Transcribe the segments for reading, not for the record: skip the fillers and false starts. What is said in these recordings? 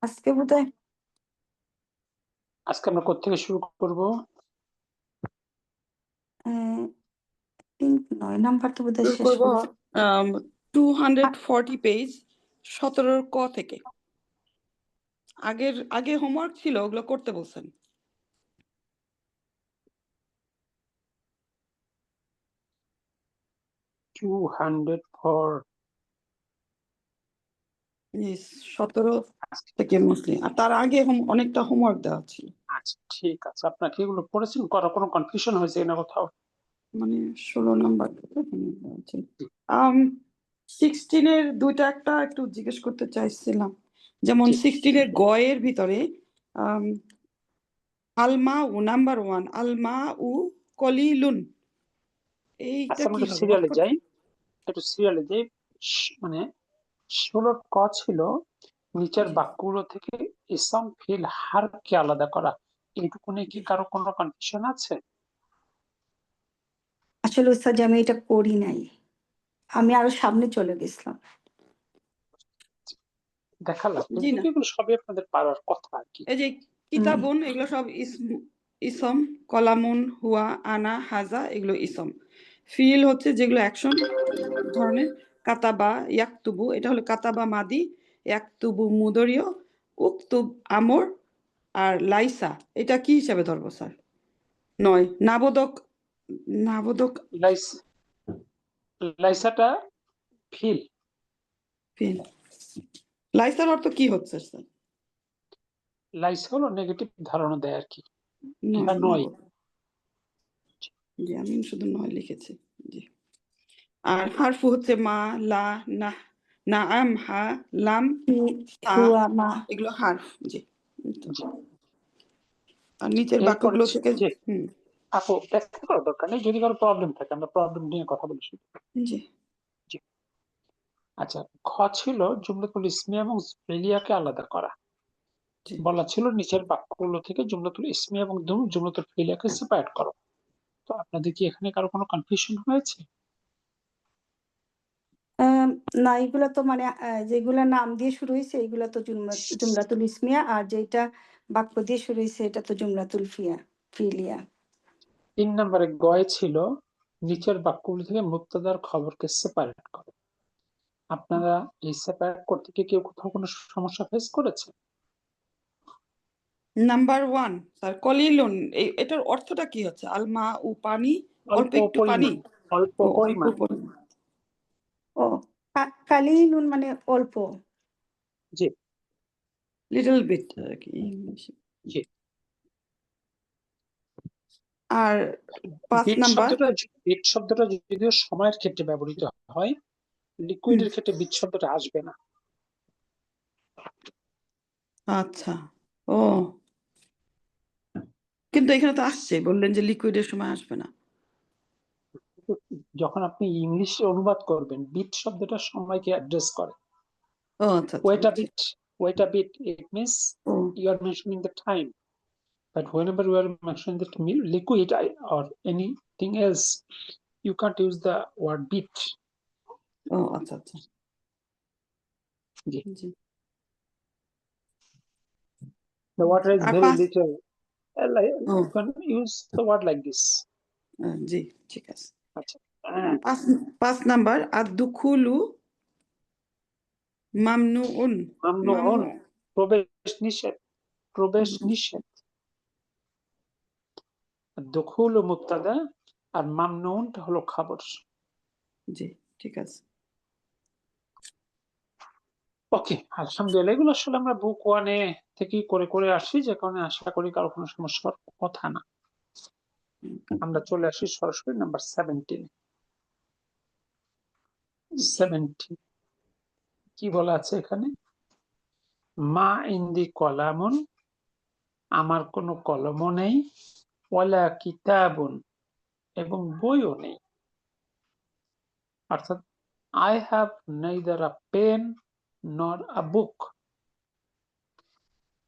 আজকে বোধহয় আজকে আমরা কোত্থেকে শুরু করব? আহ, 9 নাম্বার তো বোধহয় শুরু শেষ করব হয়েছে। 240 পেজ 17 ক থেকে। আগে হোমওয়ার্ক ছিল, ওগুলো করতে বলছেন। Yes, 17 থেকে মুসলিম, আর তার আগে অনেকটা হোমওয়ার্ক দেওয়া ছিল। আচ্ছা, ঠিক আছে। আপনার কি এগুলো পড়েছেন? কোনো কনফিউশন হয়েছে না কোথাও? মানে 16 নাম্বার 16 এর দুইটা একটা একটু জিজ্ঞেস করতে চাইছিলাম। যেমন 16 এর গয়ের ভিতরে আলমা ও নাম্বার 1 আলমা ও কলিলুন, এইটা আচ্ছা, আমরা কি হবে? সিরিয়ালে যাই, একটু সিরিয়ালে যাই। মানে 16 ক ছিল নিচের বাক্যগুলো থেকে ইসম ফিল হারকে আলাদা করা। এইটুকু নিয়ে কি কারো কোনো কনফিউশন আছে? আসলে উস্তাদ আমি এটা করি নাই, আমি আরো সামনে চলে গেছিলাম। দেখালাম জি না, এগুলো সবই আপনাদের পারার কথা আর কি। এই যে কিতাবুন এগুলো সব ইসম, কলামুন, হুয়া, আনা, হাজা এগুলো ইসম। ফিল হচ্ছে যেগুলো অ্যাকশন ধরনের। কাতাবা, ইয়াকতুবু এটা হলো কাতাবা মাদি, ইয়াকতুবু মুদরিয়, উকতুব আমর, আর লাইসা এটা কি হিসাবে ধরবো স্যার? 9 নাবোদক লাইসাটা ফিল। ফিল। লাইসার অর্থ কি হচ্ছে স্যার? লাইসা হলো নেগেটিভ ধারণা দেয় আর কি। নয়, নয়। জি আমি শুধু 9 লিখেছি। জি। আর হারফু হচ্ছে মা, লা, না, নাআম, হা, লাম, তা হুয়া মা। এগুলো হারফ। জি। আর নিচের বাক্যগুলো থেকে আপু ব্যাখ্যা করার দরকার নেই, যদি কারো প্রবলেম থাকে আমরা প্রবলেম নিয়ে কথা বলি। জি। আচ্ছা, খ ছিল জুমলাতুল ইসমিয়া এবং ফেলিয়াকে আলাদা করা। বলা ছিল নিচের বাক্যগুলো থেকে জুমলাতুল ইসমিয়া এবং জুমলাতুল ফেলিয়াকে সেপারেট করো। তো আপনাদের কি এখানে কারো কোনো কনফিউশন হয়েছে? না, এগুলা তো মানে যেগুলা নাম দিয়ে শুরু হয়েছে এগুলা তো জুমলাতুল ইসমিয়া, আর যেটা বাক্য দিয়ে শুরু হয়েছে এটা তো জুমলাতুল ফিলিয়া। 3 নম্বরে গয় ছিল নিচের বাক্যগুলো থেকে মুক্তাদার খবরকে সেপারেট করো। আপনারা এই সেপারেট করতে গিয়ে কেউ কোথাও কোনো সমস্যা ফেস করেছে? নাম্বার 1 স্যার কলিলুন, এটার অর্থটা কি হচ্ছে? আলমা ও পানি, অল্প একটু পানি, অল্প পরিমাণ। ও কালিলুন মানে অল্প। জি, লিটল বিট কি। জি। আর 5 নাম্বার বিট শব্দটা যদিও সময়ের ক্ষেত্রে ব্যবহৃত হয়, লিকুইডের ক্ষেত্রে বিট শব্দটা আসবে না। আচ্ছা, ও কিন্তু এখানে তো আসছে, বললেন যে লিকুইডের সময় আসবে না। যখন আপনি ইংলিশে অনুবাদ করবেন বিট শব্দটা সময়কে অ্যাড্রেস করে। ও আচ্ছা, wait a bit, it means you are mentioning the time. But whenever you are mentioning the liquid or anything else, you can't use the word bit. ও আচ্ছা আচ্ছা। জি। জি। The water is very little. You can use the word like this. জি, ঠিক আছে। আচ্ছা, 5 number আদ-দুখুলু মামনুউন। মামনুউন প্রবেশ নিষেধ, প্রবেশ নিষেধ। দুখুলু মুবতাদা আর মামনুউনটা হলো খবর। জি, ঠিক আছে। ওকে, আলহামদুলিল্লাহ। এগুলো আসলে আমরা বুক 1 থেকেই করে করে আসি, যে কারণে আশা করি কারো কোনো সমস্যার কথা না। আমরা চলে আসি সরাসরি নাম্বার 17। কি বলা আছে এখানে? মা ইন্দি কলামুন, আমার কোনো কলমও নেই, ওয়ালা কিতাবুন এবং বইও নেই। অর্থাৎ I have neither a pen nor a বুক।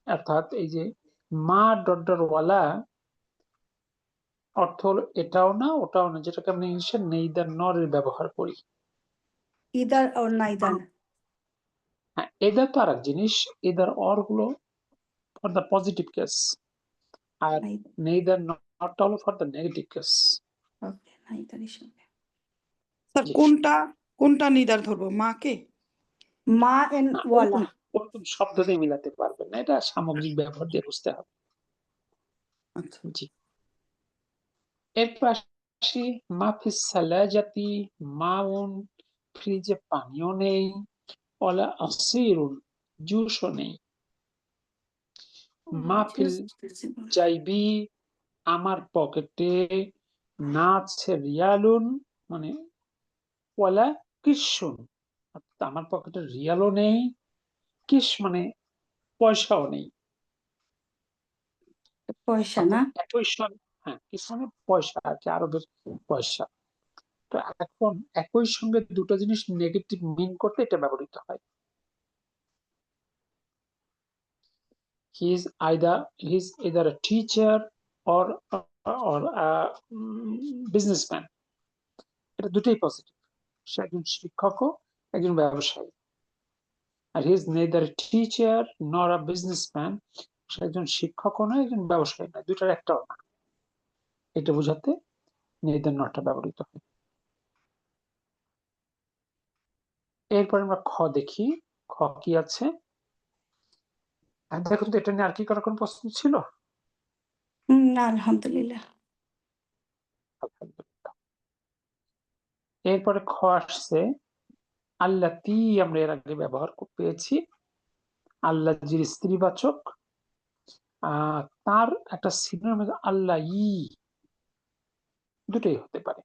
অর্থাৎ এই যে মা ওয়ালা অর্থ হলো এটাও না ওটাও না, যেটাকে আমরা ইংলিশে নেইদার নর এর ব্যবহার করি। ইদার আর নাইদার। হ্যাঁ, এদার তো আর এক জিনিস। এদার অর হলো ফর দ্য পজিটিভ কেস, আর Neither. নেইদার নট হলো for the negative case. Okay, neither is okay. Sir ji. কোনটা নিদার ধরবো, মাকে? মা and না, ওয়ালা। ওরকম শব্দ দিয়ে মিলাতে পারবেন না, এটা সামগ্রিক ব্যবহার দিয়ে বুঝতে হবে। আচ্ছা, জি। এরপর আসি মাফিস সালাজাতি, মাউন, ফ্রিজে পানিও নেই, ওয়ালা আসিরুন, জুসও নেই। মাফিল জাইবি, আমার পকেটে, না আছে রিয়ালুন, মানে ওয়ালা কিসুন, অর্থাৎ আমার পকেটে রিয়ালও নেই, কিস মানে পয়সাও নেই। পয়সা না? অর্থাৎ একই সঙ্গে, হ্যাঁ, কিস মানে পয়সা আর কি, আরবের পয়সা। তো এখন একই সঙ্গে দুটো জিনিস নেগেটিভ মিন করতে এটা ব্যবহৃত হয়। he is either a teacher or a businessman, এটা দুটোই পজিটিভ। সে একজন শিক্ষকও একজন ব্যবসায়ী। আর he is neither a teacher nor a businessman, সে একজন শিক্ষকও নয় একজন ব্যবসায়ী নয়, দুটার একটাও না। এটা বোঝাতে neither নটটা ব্যবহৃত হয়। এরপর আমরা খ দেখি, খ কি আছে। আর দেখুন তো এটা নিয়ে আর কি করার কোনো প্রশ্ন ছিল? না, আলহামদুলিল্লাহ। আলহামদুলিল্লাহ। এরপরে খ আসছে আল্লাতি, আমরা এর আগে ব্যবহার পেয়েছি। আল্লাহর স্ত্রীবাচক, তার একটা সিনোনিম আল্লাহ ই, দুটোই হতে পারে।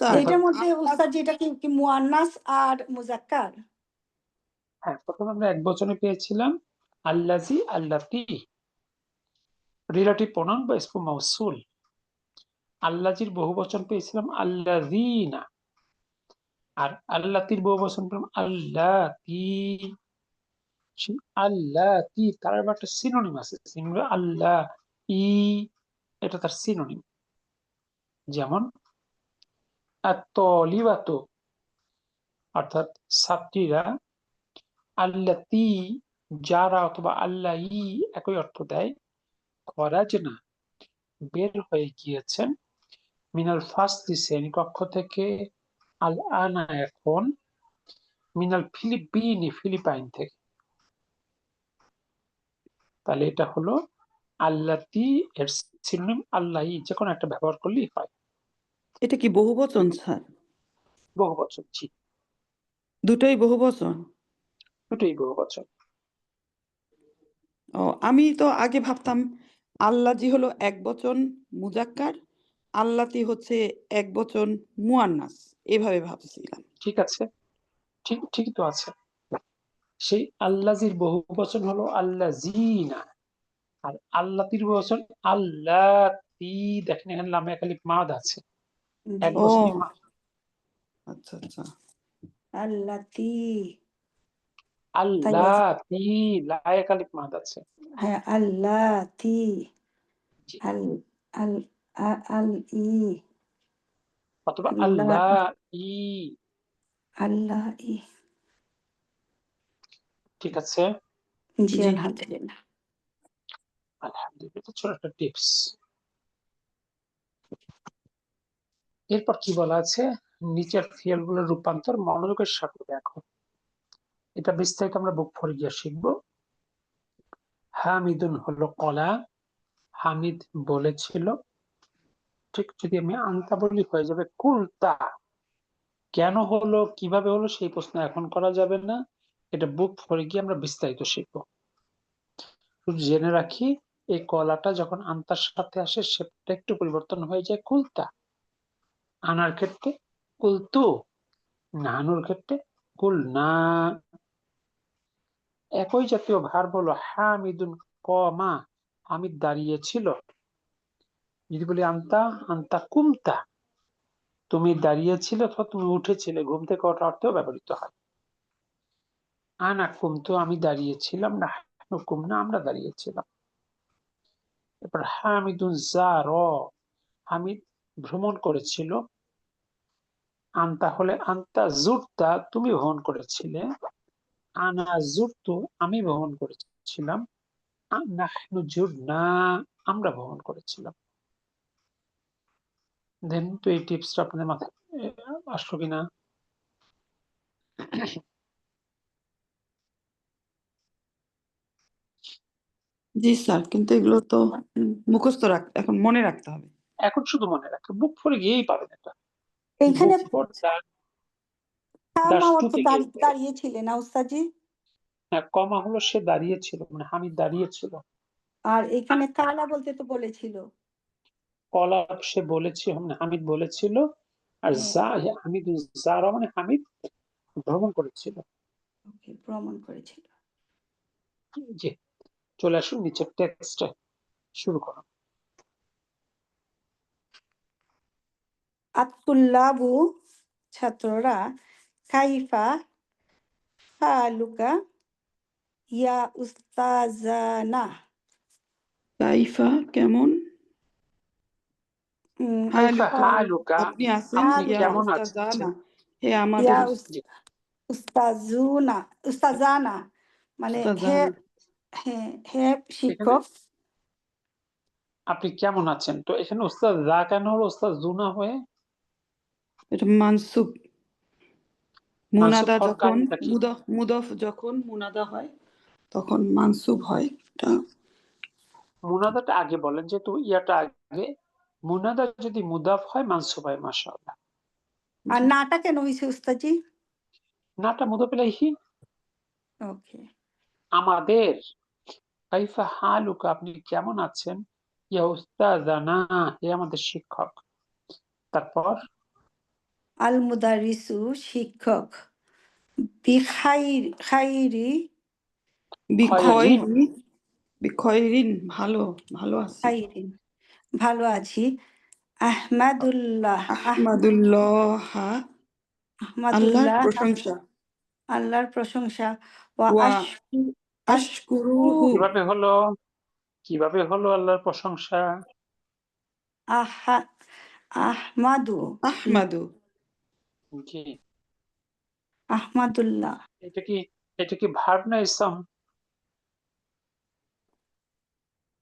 স্যার এটার মধ্যে উস্তাদ যেটা কি মুয়ান্নাস আর মুজাক্কার? হ্যাঁ, প্রথমে আমরা এক বচনে পেয়েছিলাম আল্লাজি, আল্লাতি, রিলেটিভ প্রোনাউন বা ইসমু মাউসুল। আল্লাজির বহু বচন পেয়েছিলাম আল্লাযিনা, আর আল্লাতির বহু বচন পেলাম আল্লাতি। আল্লাতি তার আবার একটা সিনোনিম আছে, আল্লাহ ই, এটা তার সিনোনিম। যেমন আত-তলিবাতু, অর্থাৎ ছাত্রীরা, আল্লাতি, যারা অথবা আল্লাহ ই একই অর্থ দেয়। খরাজনা, বের হয়ে গিয়েছেন, মিনাল ফাসলি, শ্রেণীকক্ষ থেকে, আল আনা, এখন, মিনাল ফিলিপিনি, ফিলিপাইন থেকে। তাহলে এটা হলো আল্লাতি এর সিনোনিম আল্লাহ, যে কোনো একটা ব্যবহার করলেই হয়। এটা কি বহুবচন স্যার? বহুবচন, জি, দুটোই বহুবচন? দুটোই বহুবচন। ও, আমি তো আগে ভাবতাম আল্লাজি হলো এক বচন মুজাক্কার, আল্লাতি হচ্ছে এক বচন মুয়ান্নাস, এভাবে ভাবছিলাম। ঠিক আছে, ঠিকই তো আছে। সেই আল্লাজির বহু বচন হলো আল্লাজিনা, আর আল্লাতির বহু বচন আল্লাতি। দেখেন এখানে লামে একালিফ মাদ আছে, এক ও বচনই মা। আচ্ছা আচ্ছা। আল্লাতি। তাই আছে। আল্লাতি, লায়ে একালিফ মাদ আছে। হ্যাঁ, আল্লাতি, জি, আল আল আল ই, অথবা আল্লাহ আল্লাহ ই। আল্লাহ ই। ঠিক আছে, জি, জি আলহামদুলিল্লাহ। আলহামদুলিল্লাহ। ছোট একটা টিপস। এরপর কি বলা আছে, নিচের ফিয়াল গুলোর রূপান্তর মনোযোগের সাথে দেখো। এটা বিস্তারিত আমরা বুক ফোরে গিয়ে শিখবো। হামিদুন হলো কলা, হামিদ বলেছিল। ঠিক যদি আমি আনতা বলি হয়ে যাবে কুলতা। কেন হলো, কিভাবে হলো, সেই প্রশ্ন এখন করা যাবে না, এটা বুক ফোরে গিয়ে আমরা বিস্তারিত শিখবো। শুধু জেনে রাখি, এই কলাটা যখন আনতার সাথে আসে সেটা একটু পরিবর্তন হয়ে যায় কুলতা। আনার ক্ষেত্রে কুলতু, নানুর ক্ষেত্রে কুল না। একই জাতীয় ভার্ব হলো হামিদুন কমা, হামিদ দাঁড়িয়েছিল। যদি বলি আনতা, আনতা কুমতা, তুমি দাঁড়িয়েছিলে অথবা তুমি উঠেছিলে, ঘুম থেকে ওঠা অর্থেও ব্যবহৃত হয়। আনা কুমতু, আমি দাঁড়িয়েছিলাম, না কুমনা, আমরা দাঁড়িয়েছিলাম। এরপর হামিদুন জার, হামিদ ভ্রমণ করেছিল। আনতা হলে আনতা জুরতা তুমি ভ্রমণ করেছিলে, আনা জুরতু আমি ভ্রমণ করেছিলাম, নাহনু জুরনা আমরা ভ্রমণ করেছিলাম। দেন তো এই টিপসটা আপনাদের মাথায় আসলো কিনা? জি স্যার, কিন্তু এগুলো তো মুখস্থ এখন মনে রাখতে হবে। এখন শুধু মনে রাখে, বুক ফোরে গিয়েই পাবেন এটা। এইখানে বুক ফোর কামা তো টুতে গিয়ে পড়ে। দাঁড়িয়েছিলে না উস্তাদজি? হ্যাঁ, কমা হলো সে দাঁড়িয়েছিল, মানে হামিদ দাঁড়িয়েছিল। আর এখানে কালা বলতে তো বলেছিল। কলা সে বলেছে, হামিদ বলেছিল। আর হ্যাঁ, হামিদ জারা মানে হামিদ ভ্রমণ করেছিল। ওকে, ভ্রমণ করেছিল। জি, চলে আসুন নিচের টেক্সটে, শুরু করো। আতুল্লাবু ছাত্ররা, কাইফা হালুকা ইয়া উস্তাজানা। কাইফা কেমন, কাইফা হালুকা হালুকা আপনি আছেন, আপনি ইয়া কেমন উস্তাজানা আছেন? হে আমাদের ইয়া জি, উস্তাজানা মানে হে উস্তাজানা। হে হে এখানে শিক্ষক। আপনি কেমন আছেন, তো এখানে ওস্তাদ যা কেন হলো ওস্তাদ জুনা হয়ে? এটা মানসুব। মানসুব মুনাদা হওয়ার যখন কারণটা কি? মুদফ যখন মুনাদা হয় তখন মানসুব হয়। এটা মুনাদাটা আগে বলেন, যেহেতু ইয়াটা আগে। মুনাদা যদি মুদাফ হয় মানসুব হয়, মাশাআল্লাহ। আর নাটা কেন হয়েছে উস্তাদজি? নাটা মুদাফ ইলাইহি। ওকে। আমাদের। কাইফা হালুকা আপনি কেমন আছেন, ইয়া উস্তাজানা হে আমাদের শিক্ষক। তারপর আল মুদারিসু শিক্ষক, খাইরি খয়রিন বিখয়রিন ভালো ভালো আছি। খাইরিন ভালো আছি। আহমাদুল্লাহ আহমাদুল্লাহ আল্লাহর আহমাদুল্লাহ প্রশংসা। আল্লাহর প্রশংসা। ওয়া ওয়া আশকুরুহু আশকুরুহু কিভাবে হলো? কিভাবে হলো আল্লাহর প্রশংসা? আহা আহমাদু আহমাদু। জি, আহমাদুল্লাহ। এটা কি এটা কি ভার্ব না ইসম?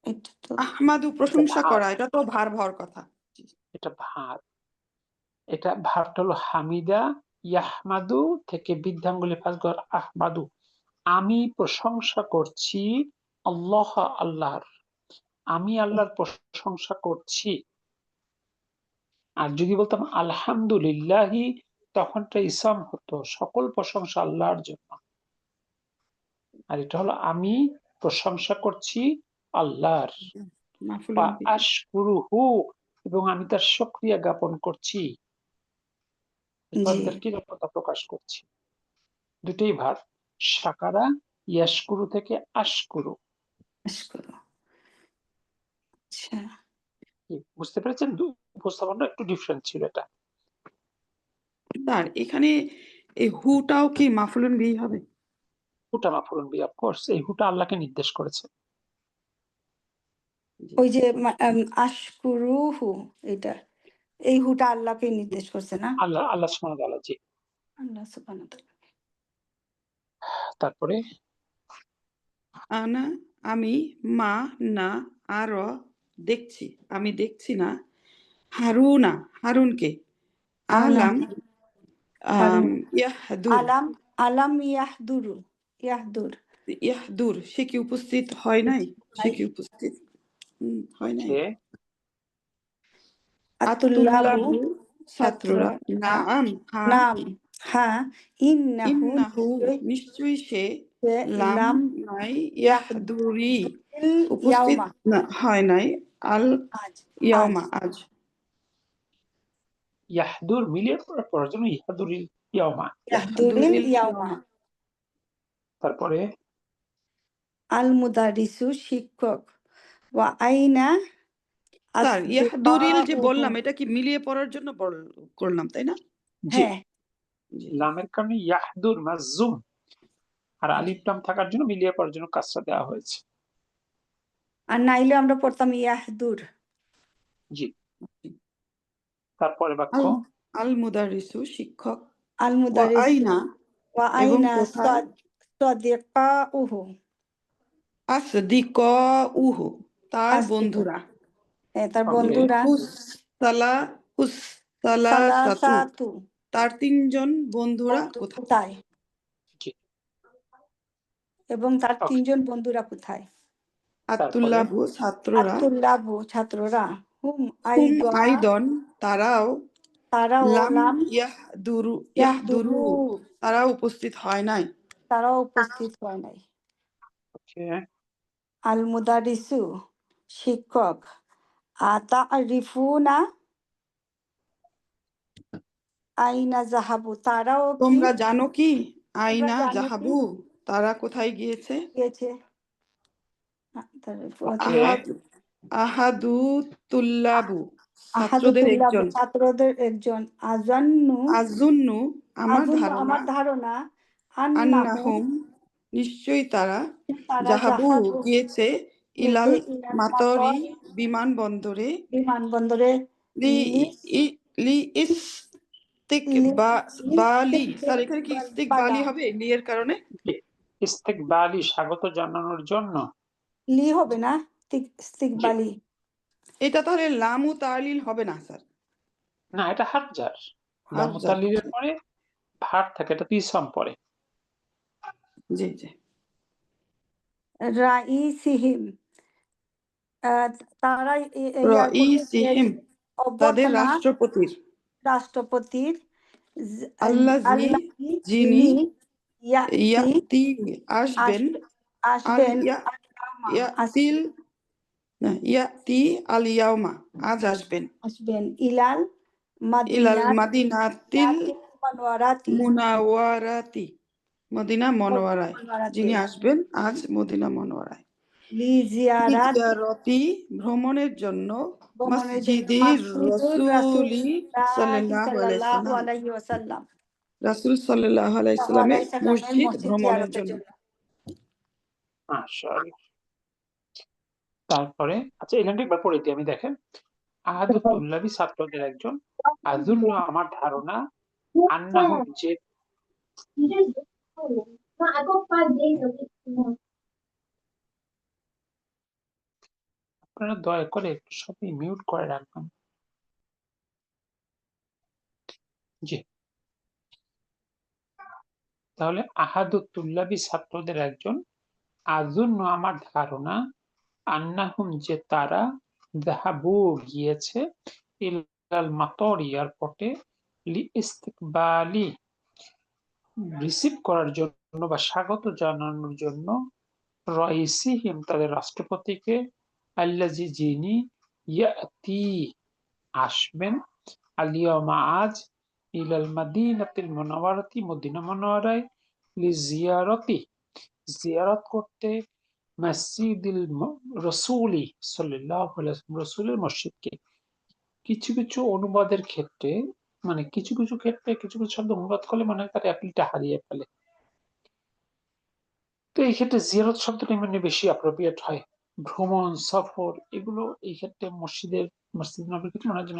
এটা তো আহমাদু এটা প্রশংসা ভার্ব, করা, এটা তো ভার হওয়ার কথা। এটা ভার্ব। এটা ভার্বটা হলো হামিদা, ইয়াহমাদু থেকে বৃদ্ধাঙ্গুলি ফাঁস ঘর আহমাদু। আমি প্রশংসা করছি আল্লাহ আল্লাহর, আমি আল্লাহর প্রশংসা করছি। আর যদি বলতাম আলহামদুলিল্লাহি, তখনটা ইসম হতো, সকল প্রশংসা আল্লাহর জন্য। আর এটা হলো আমি প্রশংসা করছি আল্লাহর। মাফুলুন বিহি। আশকুরুহু এবং আমি তার শুকরিয়া জ্ঞাপন করছি, অথবা জি, আমি তার কৃতজ্ঞতা প্রকাশ করছি। দুটোই ভার। সাকারা ইয়াশকুরু থেকে আশকুরু। আশকুরু। আচ্ছা, বুঝতে পেরেছেন? উপস্থাপনটা একটু ডিফারেন্ট ছিল এটা। স্যার এখানে এই হুটাও কি মাফুলুন বিহি হবে? হুটা মাফুলুন বিহি, অফকোর্স এই হুটা আল্লাহকে নির্দেশ করেছে। ওই যে আশকুরুহু, এটা এই হুটা আল্লাহকে নির্দেশ করছে না? আল্লাহ আল্লাহ সুবহানাহু ওয়া তাআলা। জি, আল্লাহ সুবহানাহু ওয়া তাআলা। তারপরে আনা আমি, মা না, আর দেখছি আমি দেখছি না, হারুনা হারুনকে, আনা আলাম হারুন ইয়াহদুর আলাম আলাম ইয়াহদুর ইয়াহদুর সে কি উপস্থিত হয় নাই, সে কি উপস্থিত হয় নাই। কে? আতুল্লাহু আতুল্লাহু ছাত্ররা, ছাত্ররা, নাআম হ্যাঁ, নাম হ্যাঁ, ইন্নাহু ইন্নাহু নিশ্চয়ই সে, লাম লাম নাই, ইয়াহদুল ইয়াহদুরি উপস্থিত ইয়াউমা হয় নাই, আল আজ আজ ইয়াউমা আজ। ইয়াহদুর মিলিয়ে পড়ার জন্য ইয়াহদুরিল ইয়াউমা। ইয়াহদুরিল ইয়াহদুরিল ইয়াউমা। ইয়াউমা। তারপরে আল মুদারিসু শিক্ষক, ওয়া আইনা স্যার ইয়াহদুরিল যে আসদিকাউহু। বললাম এটা কি মিলিয়ে পড়ার জন্য করলাম তাই না? জি, হ্যাঁ, জি লামের কারণে ইয়াহদুর মাজুম, আর আলিফ লাম থাকার জন্য মিলিয়ে পড়ার জন্য কাজটা দেওয়া হয়েছে। আর নাইলে আমরা পড়তাম ইয়াহদুর। জি, তারপরে বাক্য। আল আল মুদারিসু শিক্ষক, আল ওয়া মুদারিসু আইনা ওয়া এবং আইনা কোথায়, সাদিকাউহু, আসদিকাউহু তার আসদিকা, বন্ধুরা, তার ওকে বন্ধুরা, সালাসাতু সালাসাতু, তার 3 জন বন্ধুরা বন্ধু কোথায়? কোথায়, জি এবং তার ওকে 3 জন বন্ধুরা কোথায়? তারপরে আতুল্লাবু ছাত্ররা, আতুল্লাবু ছাত্ররা, হুম হুম আইদা আইদন তারাও, তারাও, লাম লাম ইয়াহদুরু ইয়াহদুরু তারাও উপস্থিত হয় নাই। তারাও উপস্থিত হয় নাই। ওকে আল মুদারিসু শিক্ষক, আতারিফুনা আইনা জাহাবু তারাও কি, তোমরা জানো কি, তোমরা আইনা জানো কি জাহাবু তারা কোথায় গিয়েছে? গিয়েছে? ওকে আহাদু তুল্লাবু ছাত্রদের আহাদুতুল্লাহ একজন, ছাত্রদের একজন, আজান্নু আজুন্নু আমার আজন্নু ধারণা, আমার ধারণা, আন্নাহুম আন্নাহুম নিশ্চয়ই তারা, তারা জাহাবু জাহাবু গিয়েছে, গিয়েছে ইলাল ইলাল মাতরি মাতর বিমানবন্দরে, বিমানবন্দরে, লি লিস ই- লি ইস্তিকবালি, স্যার এখানে কি ইস্তিকবালি বালা, হবে লি এর কারণে? জি ইস্তেকবালি স্বাগত জানানোর জন্য লি হবে না, জি ইস্তিকবালি, এটা তাহলে লামু তালিল হবে না স্যার, না এটা হাজার হাজার, লামুতালিলের পরে ভার থাকে এটা তিসম পরে জি জি, রাইসিহিম তারা এয়ারপোর্টের রইসিহিম তাদের অভ্যর্থনা রাষ্ট্রপতির, রাষ্ট্রপতির, আল্লাজি আল্লাহি যিনি, যিনি ইয়াতি ইয়াতি আসবেন, আল আসবেন ইয়াতিল না ইয়াতি আল ইয়াউমা আজ আসবেন, আসবেন ইলাল ইলাল মাদিনাত মাদিনাতিল মানওয়ারাতি মুনাওয়ারাতি মদিনা মনোয়ারায়, মানওয়ারাতে যিনি আসবেন আজ মদিনা মনোয়ারায়, লিজিয়ারাত জিয়ারতি ভ্রমণের জন্য, ভ্রমণের জন্য মসজিদির মাসজিদুর রসুলি সাল্লাল্লাহু আলাইহি ওয়াসাল্লাম রাসূল সাল্লাল্লাহু আলাইহি সাল্লামের মসজিদ মসজিদ ভ্রমণের জিয়ারতের জন্য। জন্য। মাশাআল্লাহ তারপরে আচ্ছা এখানটা একবার পড়ে দিই আমি দেখেন আহাদুতুল্লাবি ছাত্রদের একজন আজুন্ন আমার ধারণা আন্নাহুম যে আপনারা দয়া করে একটু সবই মিউট করে রাখবেন জি তাহলে আহাদুতুল্লাবি ছাত্রদের একজন আজুন্ন আমার ধারণা আন্নাহুম যে তারা যাহাবু গিয়েছে ইলাল মাতর এয়ারপোর্টে লি ইস্তিকবালি রিসিভ করার জন্য বা স্বাগত জানানোর জন্য রাইসিহিম তাদের রাষ্ট্রপতিকে আল্লাজি যিনি ইয়াতি আসবেন আলিয়ামা আজ ইলাল মাদিনাতিল মুনাওয়ারাতি মদিনা মুনাওয়ারায় লিজিয়ারতি জিয়ারত করতে মসজিদুল রসুলি সাল্লাল্লাহু আলাইহি ওয়াসাল্লাম রসুলের মসজিদকে কিছু কিছু অনুবাদের ক্ষেত্রে মানে কিছু কিছু ক্ষেত্রে কিছু কিছু শব্দ অনুবাদ করলে মনে হয় তার অ্যাপিলটা হারিয়ে ফেলে তো এই ক্ষেত্রে জিয়ারত শব্দটা মানে বেশি অ্যাপ্রোপ্রিয়েট হয় ভ্রমণ সফর এগুলো এই ক্ষেত্রে মসজিদ নবীর ক্ষেত্রে মনে হয় যেন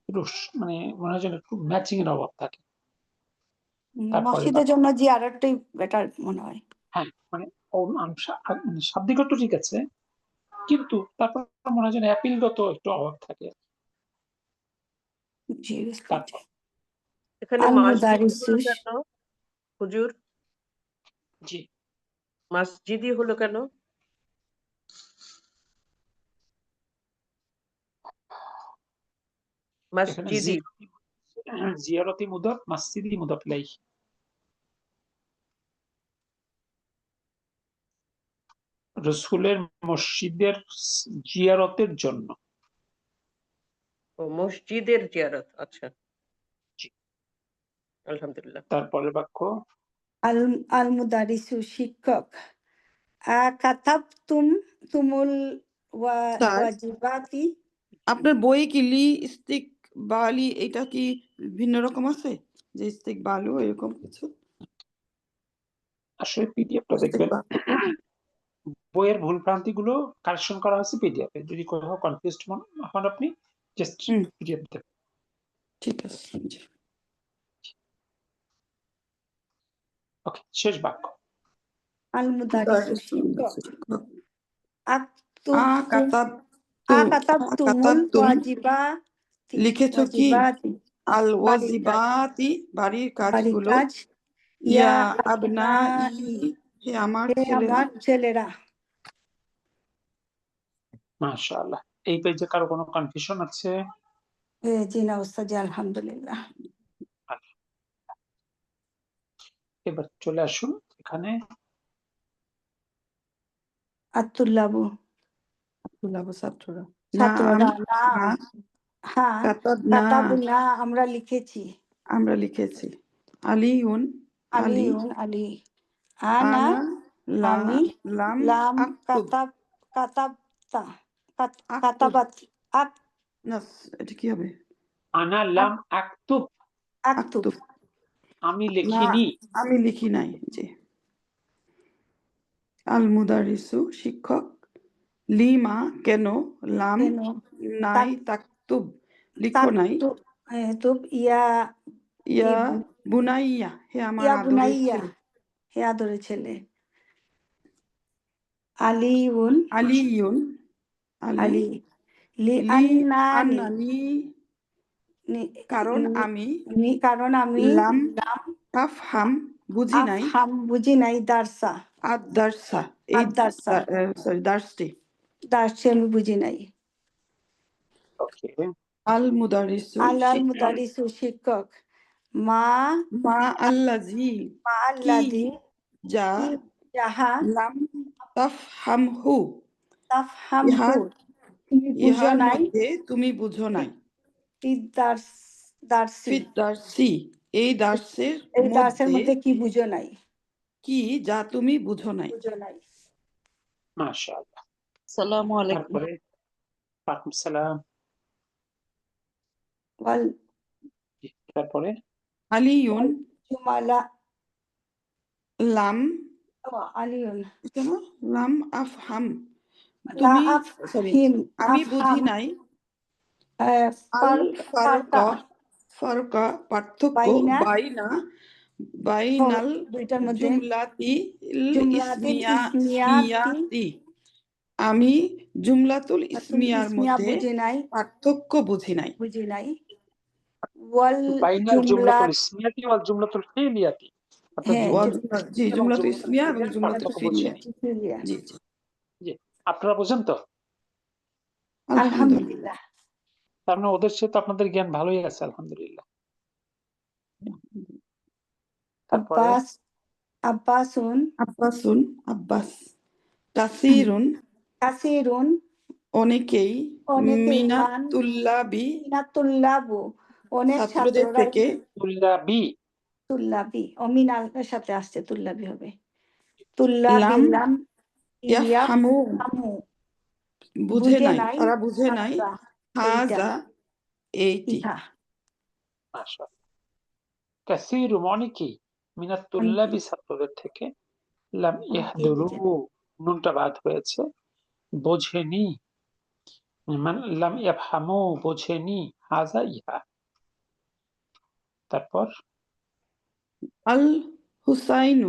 একটু মানে মনে হয় যেন একটু ম্যাচিং এর অভাব থাকে তারপরে মসজিদের জন্য জিয়ারতটাই বেটার মনে হয়। হ্যাঁ মানে শাব্দিক অর্থ ঠিক আছে কিন্তু তারপর মনে হয় যেন অ্যাপিলগত একটু অভাব থাকে জি তারপর এখানে আল মসজিদ হলো মুদারিসুস কেন হুজুর? জি মসজিদই হলো কেন? এখানে মসজিদি জিয়ারতি মুদাফ মসজিদি মুদাফ ইলাইহি রসুলের মসজিদের জিয়ারতের জন্য ও মসজিদের জিয়ারত, আচ্ছা জি। আলহামদুলিল্লাহ। তারপরের বাক্য আল আল মুদারিসু শিক্ষক, কাতাবতুম তুমুল স্যার ওয়াজিবাতি আপনার বইয়ে কি লি ইস্তিকবালি এটা কি ভিন্ন রকম আছে, যে ইস্তিকবালু এরকম কিছু? আসলে পিডিএফটা দেখবেন বইয়ের ভুল ভ্রান্তি গুলো কারেকশন করা হয়েছে পিডিএফ এ যদি কোথাও কনফিউজড হন আপনি জাস্ট হুম পিডিএফ দেখবেন ঠিক আছে। ওকে, শেষ বাক্য। আল মুদারিসু শিক্ষক শিক্ষক আক্তুব আকাতাবতু আকাতাবতুমুল আকাতাবতুম ওয়াজিবাতি লিখেছো কি ওয়াজিবাতি আল বাড়ির কাজ ওয়াজিবাতি বাড়ির বাড়ির কাজগুলো কাজ ইয়া ইয়া আবনাই আবনাই হে আমার হে ছেলেরা আমার ছেলেরা। মাশাআল্লাহ। এই পেজে কারো কোনো কনফিউশন আছে? জি না ওস্তাদ, আলহামদুলিল্লাহ। এবার চলে আসুন এখানে। আতুল্লাবু ছাত্ররা ছাত্ররা নাম নাম হ্যাঁ কাতাবনা কাতাবনা আমরা লিখেছি। আমরা লিখেছি আলিউন আলী আলিউন আলী আনা আনা আমি লাম লাম আক্তুব কাতাবতা আক্তুব কাতাবাত না এটা কি হবে আনা লাম আক্তুব, আক্তুব আক্তুব আমি না লিখিনি। আমি লিখি নাই। জি আল মুদারিসু শিক্ষক লিমা কেন লাম কেন নাই তাকতুব লিখো নাই তাকতুব তুব ইয়া ইয়া বুনাইয়া হে আমার ইয়া আদরের বুনাইয়া ছেলে হে আদরের ছেলে। আলিউন আলিউন আলী আলী লি লি আন্নানি আন্নানি কারণ আমি কারণ আমি লাম লাম আফহাম বুঝি নাই আফহাম বুঝি নাই দারসা আদ-দারসা এই আদ-দারসা সরি দার্সটি দার্সি আমি বুঝি নাই। ওকে, আল মুদারিসু আল শিক্ষক মুদারিসু শিক্ষক মা মা আল্লাজি মা কি আল্লাদি যা কি যাহা লাম তাফহামহু তাফহামহু ইহার তুমি বুঝো ইহার নাই মধ্যে তুমি বুঝো নাই দার্সি ফিদ দার্সি এই দার্সের এই দার্সের মধ্যে মধ্যে কি বুঝো নাই কি যা তুমি বুঝো নাই। বুঝো নাই। মাশাআল্লাহ। আসসালামু আলাইকুম। তারপরে ওয়ালাইকুম সালাম। ওয়াল তারপরে আলিউন জুমালা লাম আলিউন এটা না লাম আফহাম লা তুমি সরি আফহিম আমি বুঝি আফহাম নাই আল ফারকা ফারকা পার্থক্য বাইনা বাইনাল দুইটার মধ্যে জুমলাতি জুমলাতিল ইসমিয়াতি ইসমিয়াতি আমি জুমলাতুল ইসমিয়ার ইসমিয়া মধ্যে বুঝি নাই পার্থক্য বুঝি নাই। ওয়াল বাইনাল জুমলাত জুমলাতুল ইসমিয়াতি ওয়াল জুমলাতুল ফিলিয়াতি, অর্থাৎ হ্যাঁ জি এবং জুমলাতুল জুমলাতুল ইসমিয়া এবং ফিলিয়ার জুমলাতুল পার্থক্য ফিলিয়া বুঝিনি। জি জি জি, আপনারা বুঝেন তো? আলহামদুলিল্লাহ। আলহামদুলিল্লাহ। তার মানে ওদের চেয়ে তো আপনাদের জ্ঞান ভালোই আছে, আলহামদুলিল্লাহ। তারপরে আব্বাস আব্বাসুন আব্বাসুন আব্বাস কাসিরুন কাসিরুন অনেকেই অনেকেই মিনাতুল্লাবি মিনাতুল্লাবু অনেক ছাত্রদের ছাত্ররা থেকে তুল্লাবি, তুল্লাবি অমিনালের সাথে আসছে তুল্লাবি হবে তুল্লাবি লাম লাম ইয়াফহামু ইয়াফহামু বুঝে নাই তারা বুঝে নাই হাযা এইটা হাযা এইটি ইহা মাশাআল্লাহ। কাসীরু অনেকেই, মিনাত তুল্লাবি ছাত্রদের থেকে, লাম ইয়াহদুরু নুনটা বাদ হয়েছে, বোঝেনি, লাম ইয়াফহামু বোঝেনি, হাযা ইহা। তারপর আল হুসাইন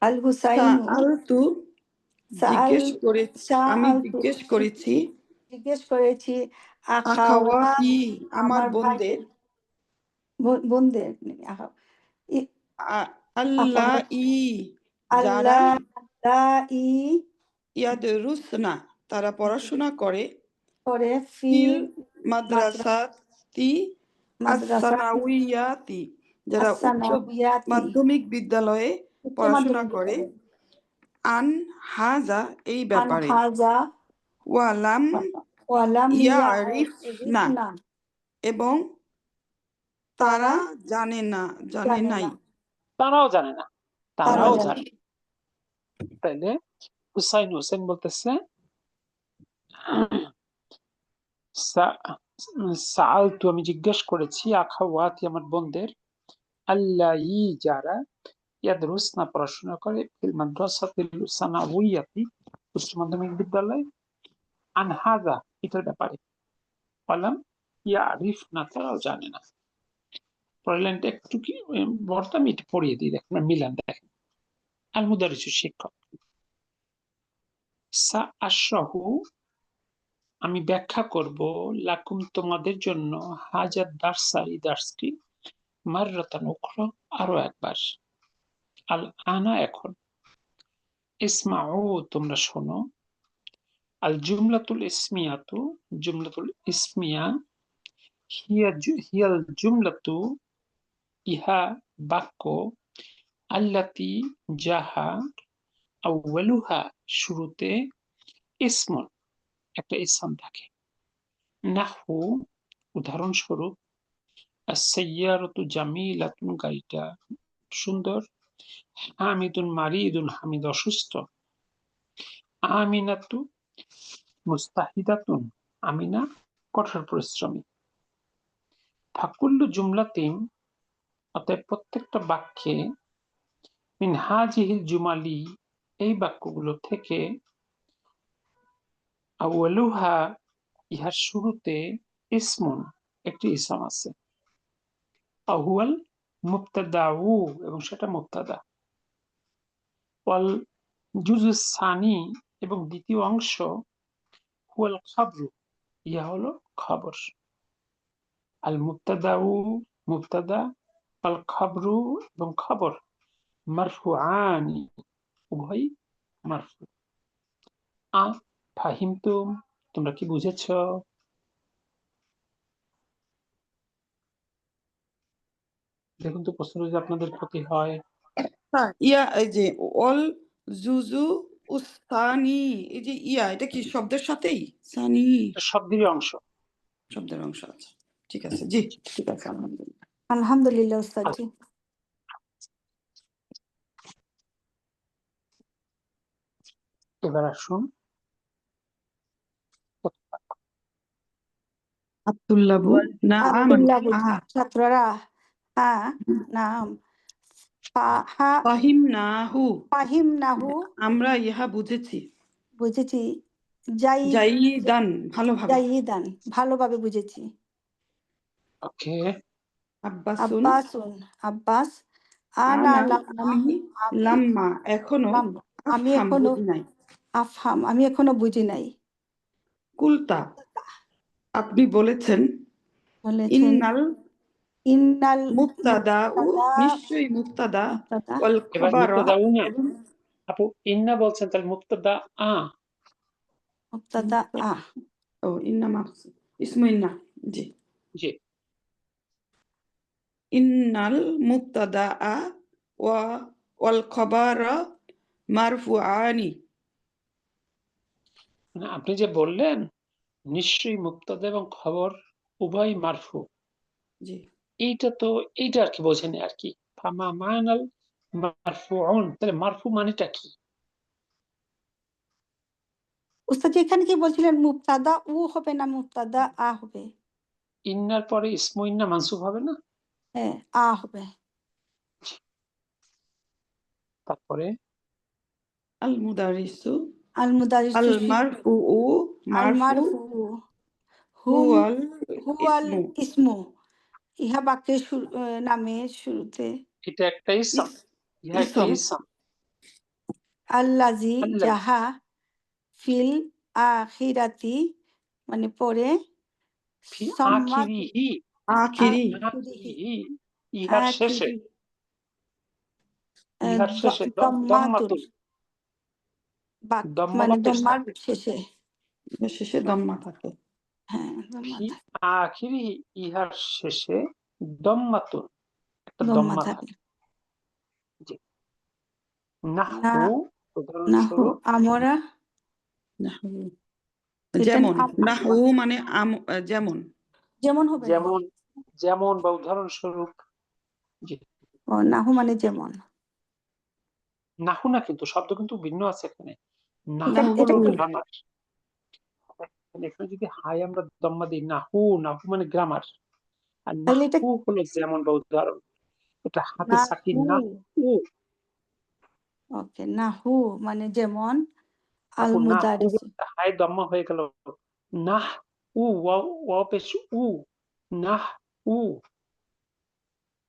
আল হুসাইনু সাআলতু আমি সাআলতু জিজ্ঞেস করেছি জিজ্ঞেস করেছি আখাওয়াতি আমার আমার বোনদের বোনদের আল্লাহ যারা আল্লাহি ইয়াদরুসনা তারা পড়াশোনা করে করে ফিল ফিল মাদ্রাসাতি মাদ্রাসা আস-সানাউইয়াতি যারা উচ্চ আস-সানাউইয়াতি মাধ্যমিক বিদ্যালয়ে উচ্চ পড়াশোনা মাধ্যমিক করে বিদ্যালয় আন হাজা এই ব্যাপারে আনহাজা ওয়ালাম ওয়ালাম ইয়ারিফনা এবং তারা জানে নাই তারাও জানে না, তারাও তারাও জানে। তাইলে হুসাইন বলতেছে সাআলতু আমি জিজ্ঞেস করেছি আখাওয়াতি আমার বোনদের, আল্লাহি যারা ইয়াদরুসনা পড়াশোনা করে ফিল মাদ্রাসাতিল সানাউইয়াতি উচ্চ মাধ্যমিক বিদ্যালয়, আন হাযা এটার ব্যাপারে, ওয়ালাম ইয়ারিফনা তারাও জানে না। পরের লাইনটা একটু কি বড়, আমি এটা পড়িয়ে দিই, দেখেন মিলান, দেখেন আল মুদারিসু শিক্ষক, সা আশরাহু আমি ব্যাখ্যা করব, লাকুম তোমাদের জন্য, হাজার দার্সা এই দার্সটি, মাররাতান উখরা আরো একবার, আল আনা এখন, ইসমাউ তোমরা শোনো, আল জুমলাতুল ইসমিয়াতু জুমলাতুল ইসমিয়া, হিয়াল জুমলাতু ইহা বাক্য, আল্লাতি যাহা, আউয়ালুহা শুরুতে, ইসমন একটা ইসম থাকে, নাহু উদাহরণস্বরূপ, আস-সাইয়ারাতু জামিলাতুন গাড়িটা সুন্দর, হামিদুন মারিদুন হামিদ অসুস্থ, আমিনাতু মুস্তাহিদাতুন আমিনা কঠোর পরিশ্রমী, ফাকুল্লু জুমলাতিন অতএব প্রত্যেকটা বাক্যে, মিন হাজিহিল জুমালি এই বাক্যগুলো থেকে, আউয়ালুহা ইহার শুরুতে, ইসমুন একটি ইসম আছে, আহুয়াল মুবতাদাউ এবং সেটা মুবতাদা, ওয়াল জুজুস সানি এবং দ্বিতীয় অংশ, হুয়াল খাবরু ইহা হলো খবর, আল মুবতাদাউ মুবতাদা, আল খাবরু এবং খবর, মারফুআনি উভয় মারফু, আ ফাহিমতুম তোমরা কি বুঝেছো? দেখুন তো প্রশ্ন যদি আপনাদের ক্ষতি হয়। হ্যাঁ, এই যে অল জুজু উস্তানি, এই যে এটা কি শব্দের সাথেই সানি এটা শব্দেরই অংশ। শব্দের অংশ আছে, ঠিক আছে, জি ঠিক আছে, আলহামদুলিল্লাহ। আলহামদুলিল্লাহ উস্তাদ জি। এবার আসুন আব্দুল্লাবু না আব্দুল্লাহ ছাত্ররা, হ্যাঁ নাম, ফাহিমনাহু ফাহিমনাহু আমরা ইহা বুঝেছি, বুঝেছি, জাইদান ভালোভাবে, জাইদান ভালোভাবে বুঝেছি, ওকে। আব্বাসুন আব্বাসুন আব্বাস, আনা আমি লাম্মা এখনো আমি আফহাম এখনো বুঝি নাই, আফহাম আমি এখনো বুঝি নাই, কুলতা আপনি বলেছেন, বলেছেন ইন্নাল ইন্নাল মুবতাদা ও মুবতাদা নিশ্চয়ই মুবতাদা মুবতাদা, ওয়াল এবার খাবারা মুবতাদা না এবং আপু ইন্না বলছেন, তাহলে মুবতাদা মুবতাদা ও ইন্না মাফস ইসমু ইন্না, জি জি, ইন্নাল মুবতাদা ওয়াল খাবারা মারফুআনি, না আপনি যে বললেন নিশ্চয়ই মুবতাদা এবং খবর উভয় মারফু, জি এইটা আর কি বোঝেনি আর কি, ফামা মানাল মারফুউন, তাহলে মারফু মানেটা কি? উস্তাদ জি, এখানে কি বলছিলেন মুবতাদা হবে না মুবতাদা হবে? ইন্নার পরে ইসমু ইন্না মানসুব হবে না? হ্যাঁ হবে। তারপরে আল মুদারিসু আল মুদারিসু আল মারফুউ আল মারফু মারফু হুয়াল হুয়াল ইসমু, ইসমু ইহা বাক্যের নামের শুরুতে, এটা একটা ইসম, ইহা একটা ইসম ইসম, আল্লাজি আল্লাহ যাহা, ফিল আখিরাতি মানে পরে, ফি সম্মাত আখিরিহি, আখিরি আখিরিহি ইহার শেষে, আখিরি ইহার শেষে দম্মাতুন দম্মাতুন, দম্মা মানে বা পেশ দম্মার থাকে, শেষে, শেষে দম্মা থাকে, হ্যাঁ দম্মা ফি থাকে, আখিরিহি ইহার শেষে দম্মাতুন একটা দম্মা দম্মা থাকে। থাকে। জি, না নাহু নাহু উদাহরণস্বরূপ, নাহু এটা যেমন, নাহু মানে যেমন, যেমন হবে না? যেমন, যেমন বা উদাহরণস্বরূপ। জি, নাহু মানে যেমন, নাহু না, কিন্তু শব্দ কিন্তু ভিন্ন আছে এখানে। নাহু এটা হলো কি? গ্রামার, এখানে যদি হাই আমরা দম্মা দিই, নাহু নাহু মানে গ্রামার, আর তাহলে এটা নাহু হলো যেমন বা উদাহরণ, এটা হাতে সাকিন নাহু, নাহু, ওকে নাহু মানে যেমন, আল আপু নাহু মুদারিস হাই দম্মা হয়ে গেল, নাহ উ ওয়াও ওয়াও পেশ উ, নাহ উ,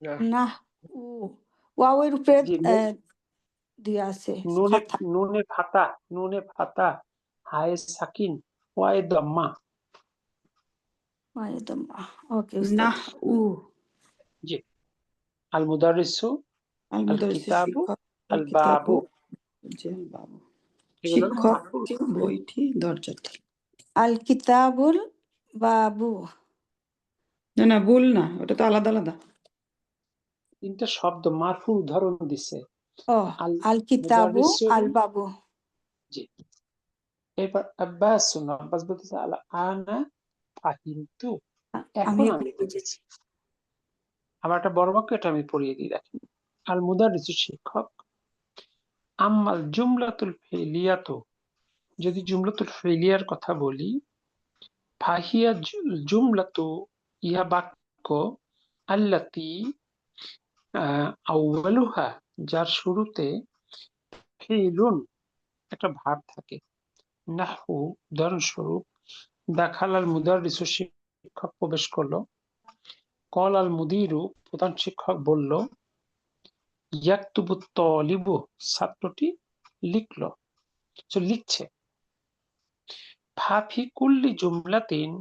না না উ ওয়াওয়ের উপরে জি দিয়া আছে নুনে ফাথা নুনে ফাতা হায়ে সাকিন ওয়ায়ে দম্মা। একদম ওকে উস্তাদ নাহ উ জি আল মুদারিসু আল আল মুদারিসু কিতাবু শিক্ষক, আল আল কিতাবু বাবু যে বাবু, এগুলো হলো শিক্ষক মারফুল শব্দ। বইটি দরজাটি। আল কিতাবুল বাবু না না ভুল না, ওটা তো আলাদা আলাদা। তিনটা শব্দ মারফু উদাহরণ দিছে। ও আল আল কিতাবু মুদারিসু আল বাবু জি এবার আব্বাস বলতেছে আল আনা ফাহিমতু এখন আমিও আমি বুঝেছি। আবার একটা বড় বাক্য, এটা আমি পড়িয়ে দিই দেখেন। আল মুদারিসু শিক্ষক, আম্মাল জুমলাতুল ফেলিয়াতু যদি জুমলাতুল ফেলিয়ার কথা বলি, ফাহিয়া জুমলাতু ইহা বাক্য আল্লাতি আউয়ালুহা যার শুরুতে ফিলুন একটা ভার্ব থাকে। নাহু উদাহরণস্বরূপ দাখাল আল মুদারিসু শিক্ষক প্রবেশ করলো, কল আল মুদিরু প্রধান শিক্ষক বলল, ইয়াকতুবু তলিবু ছাত্রটি লিখলো লিখছে। ফাফি কুল্লি জুমলাতিন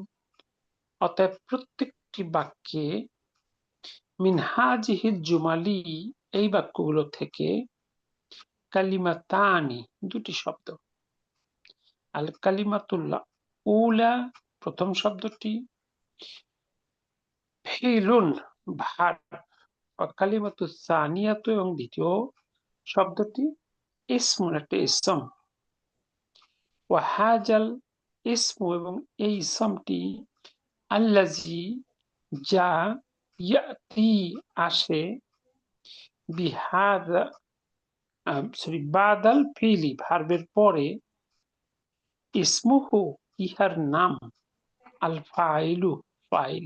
অতএব প্রত্যেকটি বাক্যে মিন হাজিহি জুমালি এই বাক্যগুলো থেকে কালিমাতানি দুটি শব্দ। আল কালিমাতুল্লাহ উলা প্রথম শব্দটি, ফিলুন ভার্ব, কালিমাতু সানিয়াতু এবং দ্বিতীয় শব্দটি ইসমুন একটা ইসম, ওয়াহাজাল ইসমু এবং এই ইসমটি আল্লাজি যা ইয়াতি আসে বিহাদা বাদাল ফিলি ভার্বের পরে, ইসমুহু ইহার নাম, আল ফাইলু ফাইল,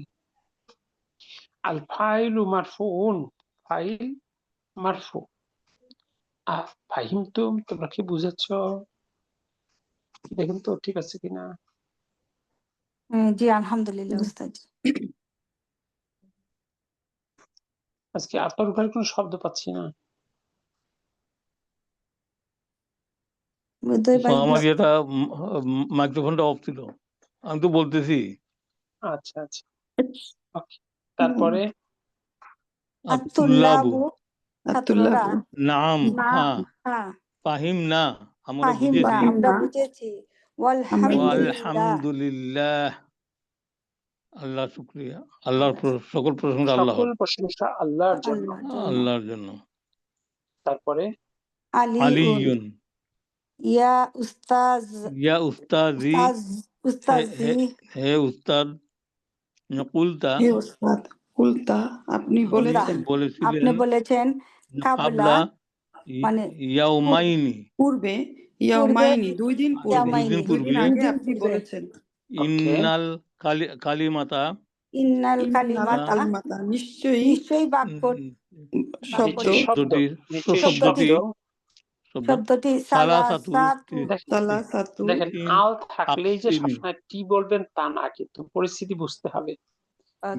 আল ফাইলু মারফুউন ফাইল মারফু। ফাহিমতুম তোমরা কি বুঝেছ? দেখেন তো ঠিক আছে কিনা। জি আলহামদুলিল্লাহ উস্তাদ। আজকে আপনার ঘরে কোনো শব্দ পাচ্ছি না। উদয় ভাই আমার এটা মাইক্রোফোনটা অফ ছিল, আমি তো বলতেছি। আচ্ছা আচ্ছা ওকে তারপরে আতুল্লাবু আতুল্লাবু আব্দুল্লাহ ছাত্ররা নাম না হ্যাঁ হ্যাঁ ফাহিম না আমরা ফাহিম না বুঝেছি। আমরা বুঝেছি ওয়ালহামদুলিল্লাহ আলহামদুলিল্লাহ আল্লাহ শুকরিয়া, আল্লাহর সকল প্রশংসা আল্লাহর, সকল প্রশংসা আল্লাহর জন্য। আল্লাহর জন্য। আল্লাহর জন্য। তারপরে আলিউন আলিয়ুন ইয়া উস্তাজ ইয়া উস্তাজি উস্তাজি হে উস্তাদ, কুলতা হে উস্তাদ, কুলতা আপনি কুলতা বলেছেন, বলেছিলেন, আপনি বলেছেন কাবলা কাবলা মানে ইয়াউমাইনি পূর্বে, পূর্বে ইয়াউমাইনি 2 দিন পূর্বে, ইয়ামাইনি 2 দিন 2 দিন পূর্বে, আগে দিন আপনি পূর্বে বলেছেন। ওকে ইন্নাল কালিমাতা ইন্নাল ইন্নাল কালিমাতা কালিমাতা নিশ্চয়ই নিশ্চয়ই বাক্য শব্দ, নিশ্চয়ই শব্দ, নিশ্চয়ই শব্দটি শব্দ। শব্দটি সালাসাতু সালাসাতু সালাসাতু দেখেন তিন আল থাকলেই যে তাকসিমি সবসময় টি বলবেন তা না, কিন্তু পরিস্থিতি বুঝতে হবে।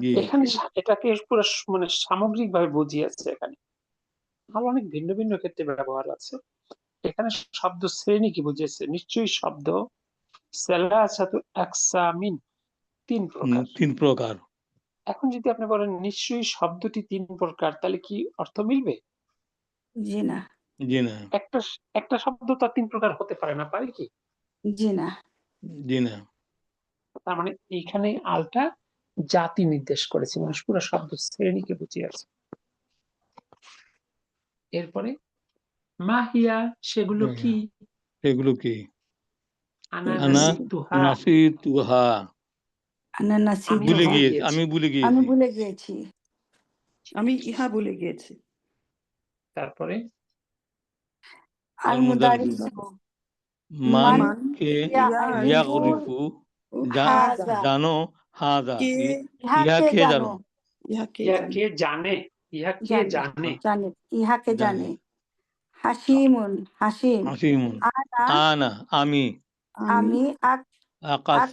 জি এখানে এটাকে পুরো মানে সামগ্রিক ভাবে বুঝিয়েছে। এখানে আরো অনেক ভিন্ন ভিন্ন ক্ষেত্রে ব্যবহার আছে। এখানে শব্দ শ্রেণী কি বুঝিয়েছে, নিশ্চয়ই শব্দ সালাসাতু আকসামিন 3 প্রকার। 3 প্রকার। এখন যদি আপনি বলেন নিশ্চয়ই শব্দটি 3 প্রকার, তাহলে কি অর্থ মিলবে? জি না জি না একটা একটা শব্দ তো 3 প্রকার হতে পারে না, পারে কি? জি না জি না তার মানে এইখানে আলটা জাতি নির্দেশ করেছে, মানুষ পুরো শব্দ শ্রেণীকে বুঝিয়েছে। এরপরে মাহিয়া সেগুলো কি? এগুলো কি? আনা আনা নাসিতুহা নাসিতুহা আনা নাসি আমি ভুলে ভুলে গিয়েছি, গিয়েছি। আমি ভুলে আমি গিয়েছি। ভুলে গিয়েছি। আমি ইহা ভুলে গিয়েছি। তারপরে আল মুদারিসু মান মান কে ইয়ারিফুল ইয়াগরিফু হাযা জানো হাযা কে ইহাকে জানো ইহাকে ইহা জানে, কে জানে, ইহা কে জানে। জানে ইহাকে জানে। জানে। হাসিমুন হাসিম হাসিমুন আনা আনা আমি আমি আকাশ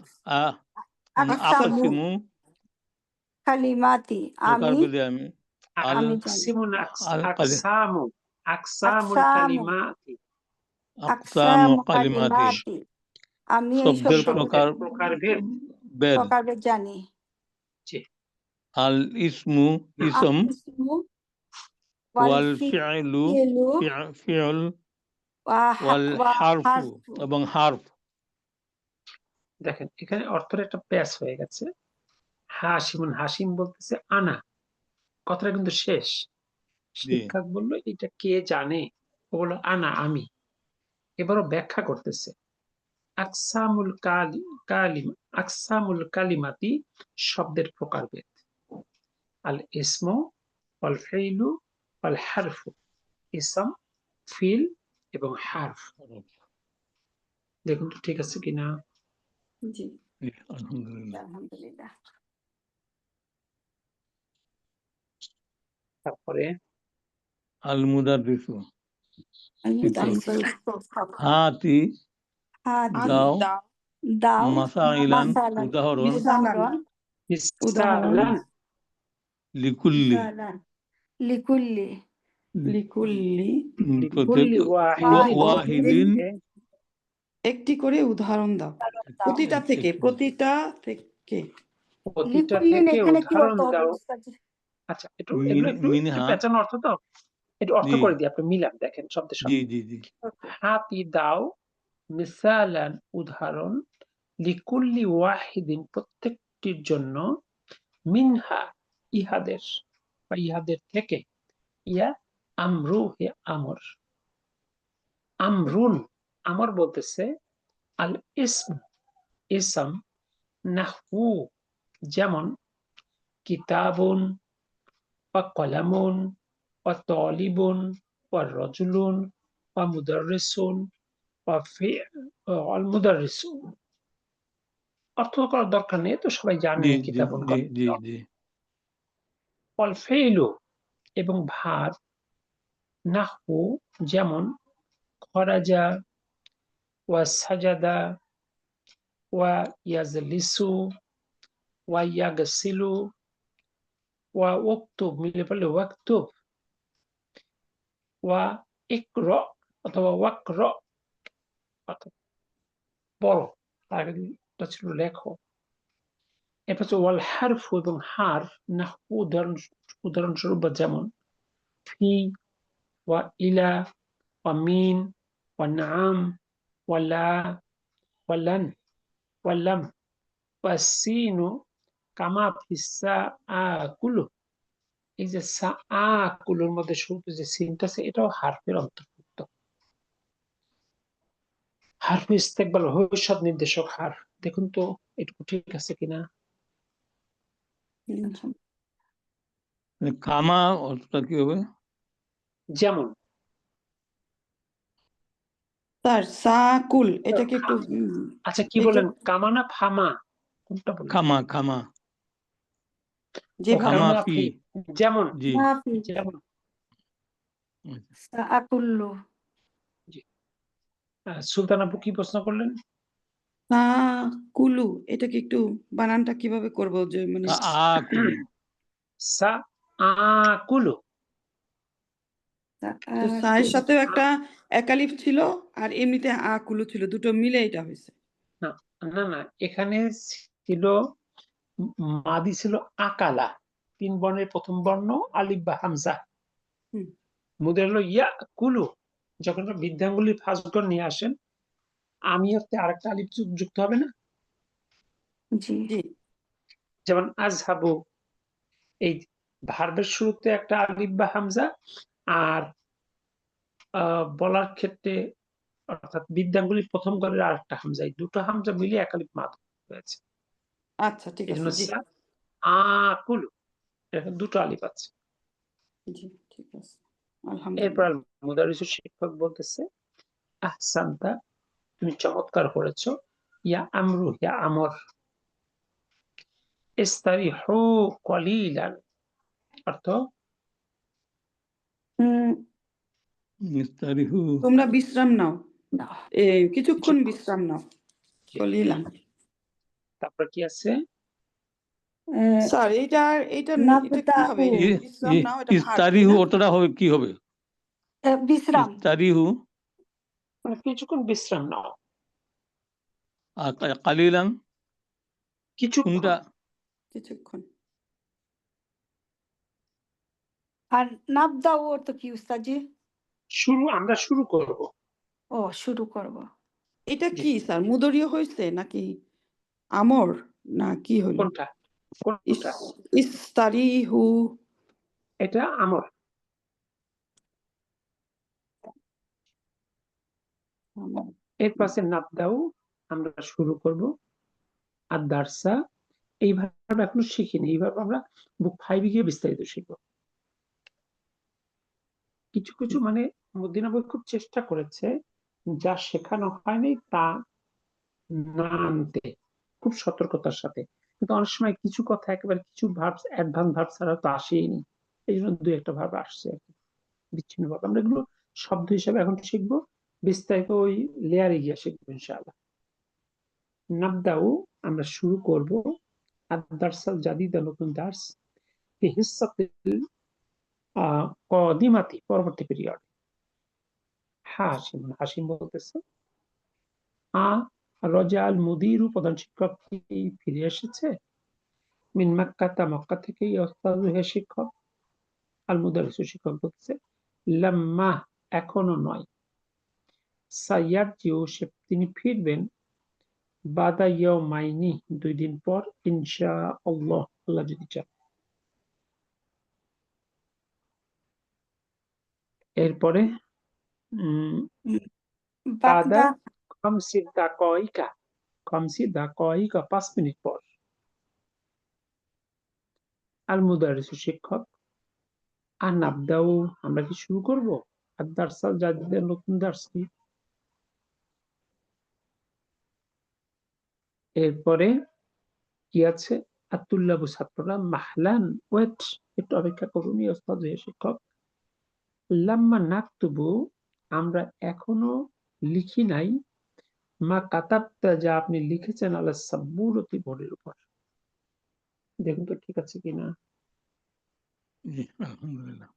আকসামু আকসিমু কালিমাতি প্রকার আমি বলে আমি আমি জানি আকসিমুন আল আকসামু আকসামুল আকসামু কালিমাতি আকসামু আকসামু কালিমাতি কালিমাতি আমি এই শব্দের শব্দগুলো প্রকার প্রকারভেদ ভেদ। প্রকারভেদ জানি জি আল ইসমু আল ইসম ইসমু ওয়াল ওয়াল ফি'লু ফি'লু ফি'ল ওয়া ওয়াল হারফু হারফু এবং হারফ। দেখেন এখানে অর্থের একটা প্যাচ হয়ে গেছে। হাসিমুন হাসিম বলতেছে আনা, কথাটা কিন্তু শেষ। জি শিক্ষক বললো এটা কে জানে, ও বললো আনা আমি। এবারও ব্যাখ্যা করতেছে আকসামুল আকসামুল কালিমাতি শব্দের প্রকারভেদ। আল ইসমু ওয়াল ফি'লু ওয়াল হারফু, ইসম ফিল এবং হারফ। দেখুন তো ঠিক আছে কিনা। জি জি, আলহামদুলিল্লাহ। আলহামদুলিল্লাহ তারপরে আল মুদাররিসু হাতি হাতি দাও দাও মাসাইলান মাসালান উদাহরণ মিসালান মিসালান লিকুল্লি মিসালান লিকুল্লি লিকুল্লি প্রত্যেক লিকুল্লি ওয়াহিদিন ওয়াহিদিন একটি করে উদাহরণ দাও প্রতিটা থেকে প্রতিটা থেকে প্রতিটা লিকুল্লিন থেকে এখানে কি উদাহরণ অর্থ হবে দাও। উস্তাদ? আচ্ছা এগুলো একটু মিনহা পেঁচানো অর্থ তো, একটু অর্থ জি করে দিই, আপনি মিলান দেখেন শব্দের জি সঙ্গে। জি জি হাতি দাও মিসালান উদাহরণ লিকুল্লি ওয়াহিদিন প্রত্যেকটির জন্য মিনহা ইহাদের বা ইহাদের থেকে ইয়া আমরু হে আমর আমরুন আমর বলতেছে আল ইসম ইসম নাহু যেমন কিতাবুন ওয়া কলামুন ওয়া তালিবুন ওয়া রাজুলুন ওয়া মুদাররিসুন ওয়া ওয়াল মুদাররিসুন। অর্থ করার দরকার নেই, তো সবাই জানে জি জি কিতাবুন জি জি জি ওয়াল ফিলু এবং ভার নাহু যেমন খরাজা ওয়া সাজাদা ওয়া ইয়াজলিসু ওয়া ইয়াগসিলু ওয়া ওয়াক্তুব মিলে পড়লে ওয়াক্তুব ওয়া ইকর অথবা ওয়াকর অর্থাৎ পড়ো, আগেটা ছিল লেখো। এরপর হচ্ছে ওয়াল হারফু এবং হারফ নাহু উদাহরণস্বরূপ যেমন ফি ওয়া ইলা ওয়া মিন ওয়া নাম ওয়া লা ওয়া লান ওয়া লাম ওয়া সিনু কামা ফিস সাআকুলু। এই যে সাআকুলুর মধ্যে শুরুতে যে সিনটা আছে এটাও হারফের অন্তর্ভুক্ত। হারফ ইস্তেকবাল ভবিষ্যৎ নির্দেশক হারফ। দেখুন তো এটুকু ঠিক আছে কিনা। কামা অর্থটা কি হবে? যেমন স্যার সাকুল এটাকে একটু আচ্ছা কি বলেন, কামা না ফামা, কোনটা বলেন? খামা খামা যেভাবে খামা কামা ফি ফি যেমন জি মাফি যেমন সাআকুল্লু সুলতান আপু কি প্রশ্ন করলেন? সাকুলু এটাকে একটু বানানটা কিভাবে করব যে মানে আকুলু সাআকুলু তো সায়ের সাথেও একটা একালিফ ছিল আর এমনিতে আকুলু ছিল, দুটো মিলে এটা হয়েছে। না না না, এখানে ছিল মাদি ছিল আকালা, 3 বর্ণের প্রথম বর্ণ আলিফ বা হামজা। হুম। মুদের হলো ইয়াকুলু, যখন বৃদ্ধাঙ্গুলির ফার্স্ট গণ নিয়ে আসেন আমি হচ্ছে আরেকটা আলিফ যুক্ত হবে না, জি জি যেমন আযহাবু, এই ভার্বের শুরুতে একটা আলিফ বা হামজা, আর বলার ক্ষেত্রে অর্থাৎ বৃদ্ধাঙ্গুলির প্রথম গণের আরেকটা হামজা, এই দুটো হামজা মিলিয়ে এক আলিফ মাদ হয়েছে। আচ্ছা ঠিক এই আছে, জি জন্য আকুলু এখানে দুটো আলিফ আছে। জি ঠিক আছে, এরপর আলহামদুলিল্লাহ। মুদারিসু শিক্ষক বলতেছে আহসানতা, তুমি চমৎকার করেছো, ইয়া আমরু ইয়া আমর ইস্তারিহু কলিলান, অর্থ ইস্তারিহু তোমরা বিশ্রাম নাও, না কিছুক্ষণ বিশ্রাম নাও, কলিলান। তারপর কি আছে স্যার এটা এটা কি নাবদাউ হবে ইসলাম না এটা ভার্ব ইস্তারিহু ওটা হবে কি হবে? বিশ্রাম। ইস্তারিহু মানে কিছুক্ষণ বিশ্রাম নাও, আর কালিলান কিছুক্ষণ। কোনটা? কিছুক্ষণ। আর নাবদাউ অর্থ কি উস্তাদজি? আমরা শুরু করব। ও শুরু করব। এটা জি। কি স্যার মুদরিও হয়েছে নাকি আমর না কি হলো? কোনটা কোনটা? ইস্তারিহু এটা আমর। আমর। এর পাশে নাবদাউ আমরা শুরু করব। আর দারসা এইভাবে এখনো শিখিনি, এইভাবে আমরা বুক 5 গিয়ে বিস্তারিত শিখব। কিছু কিছু মানে মদিনা বই খুব চেষ্টা করেছে যা শেখানো হয়নি তা না আনতে, খুব সতর্কতার সাথে। কিন্তু অনেক সময় কিছু কথা একেবারে কিছু ভার্বস অ্যাডভান্স ভার্ব ছাড়া তো আসেইনি, এই জন্য দুই একটা ভার্ব আসছে আর কি বিচ্ছিন্ন ভাবে। আমরা এগুলো শব্দ হিসেবে এখন শিখবো, বিস্তারিত ওই লেয়ারে গিয়ে শিখবো ইনশাআল্লাহ। নাবদাউ আমরা শুরু করব। আর দারসাল জাদিদা নতুন দার্স ফি হিসসাতিল কদিমাতি পরবর্তী পিরিয়ড। হাসিম বলতেছে রজাল মুদিরু প্রধান শিক্ষক কি ফিরে এসেছে? মিন মাক্কাতা মক্কা থেকে ওস্তাদু হে শিক্ষক। আল মুদারিসু শিক্ষক বলতেছে লাম্মা এখনো নয়, সাইয়ারজিউ তিনি ফিরবেন, বাদা ইয়াউমাইনি 2 দিন পর, ইনশাআল্লাহ আল্লাহ যদি চান। এরপরে বাদা বাদা খামসি দাকাইকা 5 মিনিট পর। আল মুদারিসু শিক্ষক আর নাবদাউ আমরা কি শুরু করব? আর দারসাল জাদিদের নতুন দার্স কি? এরপরে কি আছে? আতুল্লাবু ছাত্ররা মাহলান ওয়েট, একটু অপেক্ষা করুন ওস্তাদ শিক্ষক। লাম্মা নাকতুবু আমরা এখনো লিখি নাই, মা কাতাবতা যা আপনি লিখেছেন, আলা সাব্বুরতি বোর্ডের উপর। দেখুন তো ঠিক আছে কিনা। জি, আলহামদুলিল্লাহ।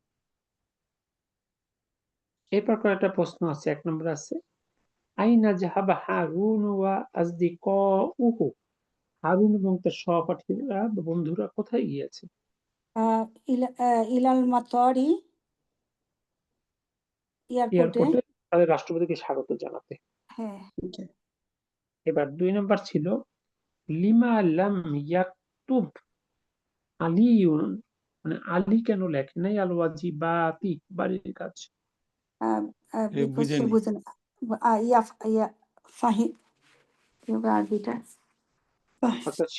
এরপর একটা প্রশ্ন আছে, 1 নম্বর আছে আইনা যাহাবা হারুন ওয়া আসদিকাউহু, হারুন এবং তার সহপাঠীরা বন্ধুরা কোথায় গিয়েছে? ইলাল মাতরি এয়ারপোর্টে। এয়ারপোর্টে তাদের রাষ্ট্রপতিকে স্বাগত জানাতে। হ্যাঁ। এবার 2 নম্বর ছিল লিমা লাম ইয়াকতুব আলিউন, মানে আলী কেন লেখে নাই আল ওয়াজিবাতি বাড়ির কাজ? বিকজ সে বুঝেনি। বুঝে না। ফাহিম আরবিটা। অর্থাৎ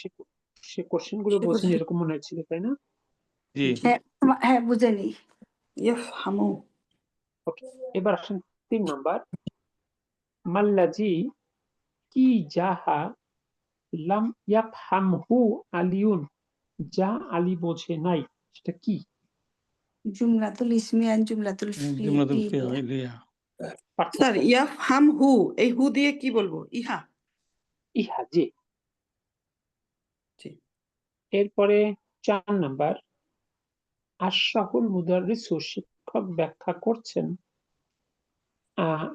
সে কোশ্চেন গুলো বলছেন এরকম মনে হচ্ছিল, তাই না? জি, হ্যাঁ বুঝেনি। ইয়াফহামু ওকে, এবার আসেন 3 নম্বর মাল্লাজি কি যাহা লাম ইয়াফহামহু আলিউন, যা আলী বোঝে নাই, সেটা কি? জুমলাতুল ইসমিয়া জুমলাতুল জুমলাতুল ফিলিয়া। ফি'লিয়া। স্যার ইয়াফহামহু এই হু দিয়ে কি বলবো? ইহা। ইহা যে। জি। এরপরে 4 নম্বর আশরাহুল মুদাররিসু শিক্ষক ব্যাখ্যা করছেন,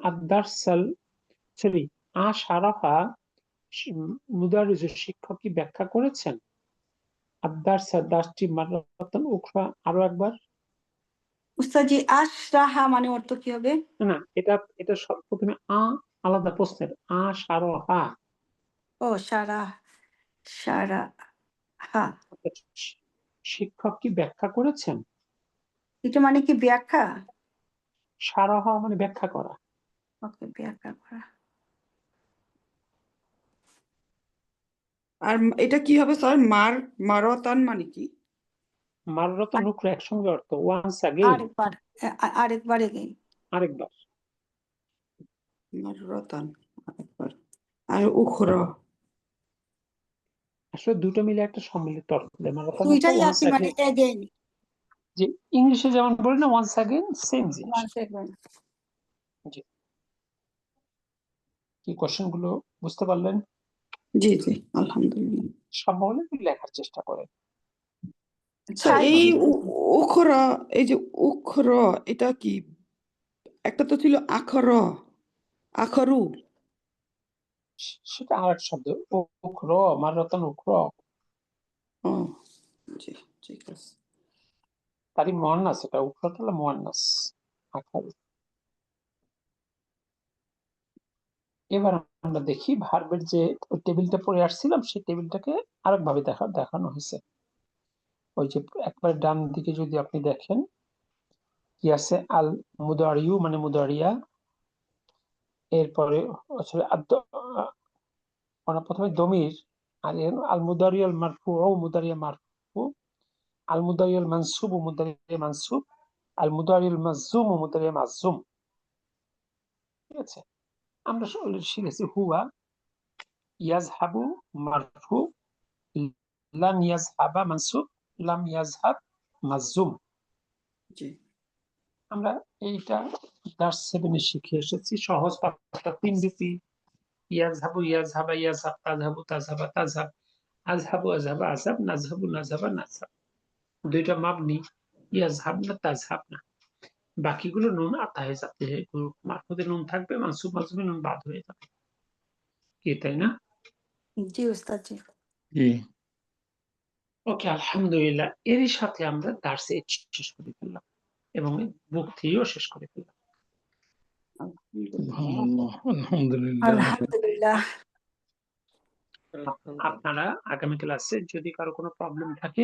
আদ-দারসাল সরি আশরাহা মুদাররিসু শিক্ষক কি ব্যাখ্যা করেছেন? আদ-দারসা দাসটি মারাতান উখরা আরো একবার। উস্তাদজি আশরাহা মানে অর্থ কি হবে? না এটা প্রথমে আলাদা প্রশ্নের আশরাহা। ও সারা সারা হা, শিক্ষক কি ব্যাখ্যা করেছেন? এটা মানে কি ব্যাখ্যা? সারাহা মানে ব্যাখ্যা করা। ওকে, ব্যাখ্যা করা। আর এটা কি হবে স্যার? মারতান মানে কি? মাররাতান উখরা একসঙ্গে অর্থ ওয়ান্স अगेन, আরেকবার এগেইন। আরেকবার। মারতান আরেকবার। আর উখরা আসলে দুটো মিলে একটা সম্মিলিত অর্থ দেয়। মাররাতান উখরা দুইটাই ওয়ান্স একই মানে अगेन, এগেইন। যে ইংলিশে যেমন বলি না ওয়ান্স अगेन, সেম জিনিস। Once again. জি, কি কোশ্চেন গুলো বুঝতে পারলেন? জি জি আলহামদুলিল্লাহ। সম্ভব হলে লেখার চেষ্টা করেন। আচ্ছা, সাইড এই দিয়ে উখরা, এই যে উখর, এটা কি? একটা তো ছিল আখর, আখরু। সেটা আর এক শব্দ। উখর, মাররাতান উখর, ও জি, ঠিক আছে। তারই মুয়ান্নাস, এটা উখরটা হলো মুয়ান্নাস। আখার। এবার আমরা দেখি ভার্বের যে ওই টেবিলটা পড়ে আসছিলাম, সেই টেবিলটাকে আরেকভাবে দেখানো হয়েছে। ওই যে একবার ডান দিকে যদি আপনি দেখেন কি আছে, আল মুদারিউ মানে মুদারিয়া, এরপরে আসলে প্রথমে দমির, আর আল মুদারিয়াল মারফু ও মুদারিয়া মারফু, আল মুদারিয়াল মানসুব ও মুদারিয়া মানসুব, আল মুদারিয়াল মাজজুম ও মুদারিয়া মাজজুম। ঠিক আছে, আমরা শিখেছি হুয়া ইয়াজহাবু মারফু, লাম ইয়াজহাবা মানসুব, লাম ইয়াজহাব মাজজুম। জি, আমরা এইটা ক্লাস 7 এ শিখে এসেছি। সহজ পাঁচটা 3 রূপী, ইয়াজহাবু ইয়াজহাবা ইয়াজহাব, তাযহাবু তাযহাবা তাযহাব, আযহাবু আযহাবা আযহাব, নাযহাবু নাযহাবা নাযহাব। দুইটা মাবনি, ইয়াযহাবনা তাযহাবনা। বাকিগুলো নুন আতা হয়ে যাচ্ছে, মারফুতে নুন থাকবে, মানসুব মাজজুমে নুন বাদ হয়ে যাবে, কি তাই না? জি উস্তাদ জি। জি। ওকে, আলহামদুলিল্লাহ। এরই সাথে আমরা দার্সে শেষ করে ফেললাম এবং বুক থ্রিও শেষ করে ফেললাম। আলহামদুলিল্লাহ। আলহামদুলিল্লাহ। আলহামদুলিল্লাহ। আপনারা আগামী ক্লাসে যদি কারো কোনো প্রবলেম থাকে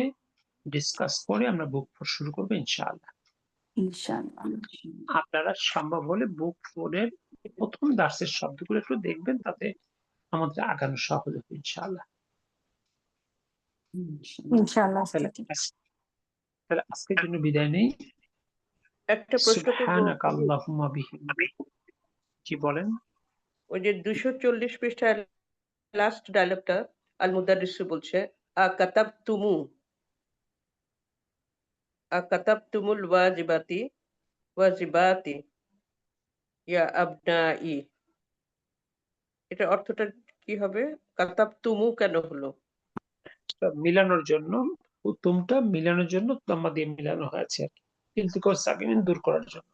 ডিসকাস করে আমরা বুক ফোর শুরু করবো ইনশাআল্লাহ। ইনশাআল্লাহ। আপনারা সম্ভব হলে বুক ফোরের প্রথম দার্সের শব্দগুলো একটু দেখবেন, তাতে আমাদের আগানো সহজ হবে ইনশাআল্লাহ। ইনশাআল্লাহ তাহলে উস্তাদ জি। তাহলে আজকের জন্য বিদায় নেই। একটা প্রশ্ন করবো, সুবহানাকা আল্লাহুম্মা বিহামদিক। কি বলেন? ওই যে 240 পৃষ্ঠার লাস্ট ডায়লগটা আল মুদারিসু বলছে আকাতাবতুমু আকাতাবতুমুল ওয়াজিবাতি ইয়া আবনাই, এটা অর্থটা কি হবে? কাতাবতুমু কেন হলো? মিলানোর জন্য, তুমটা মিলানোর জন্য তাম্মা দিয়ে মিলানো হয়েছে আর কি, ইলতিকাস সাকিনিন দূর করার জন্য।